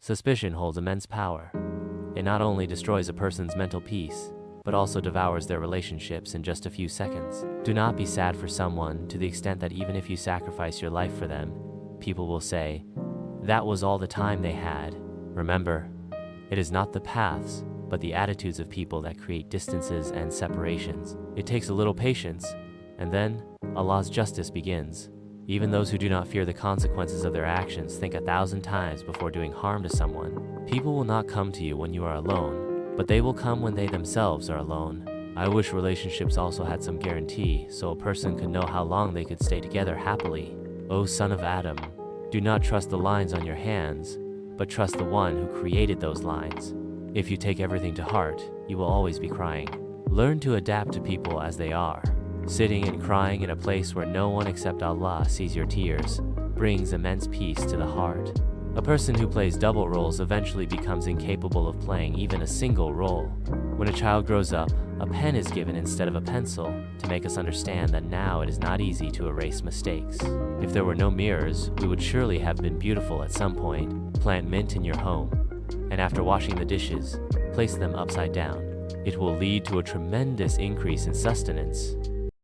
Suspicion holds immense power. It not only destroys a person's mental peace, but also devours their relationships in just a few seconds. Do not be sad for someone to the extent that even if you sacrifice your life for them, people will say, that was all the time they had. Remember, it is not the paths, but the attitudes of people that create distances and separations. It takes a little patience, and then Allah's justice begins. Even those who do not fear the consequences of their actions think 1,000 times before doing harm to someone. People will not come to you when you are alone, but they will come when they themselves are alone. I wish relationships also had some guarantee, so a person could know how long they could stay together happily. O son of Adam, do not trust the lines on your hands, but trust the one who created those lines. If you take everything to heart, you will always be crying. Learn to adapt to people as they are. Sitting and crying in a place where no one except Allah sees your tears brings immense peace to the heart. A person who plays double roles eventually becomes incapable of playing even a single role. When a child grows up, a pen is given instead of a pencil to make us understand that now it is not easy to erase mistakes. If there were no mirrors, we would surely have been beautiful at some point. Plant mint in your home, and after washing the dishes, place them upside down. It will lead to a tremendous increase in sustenance.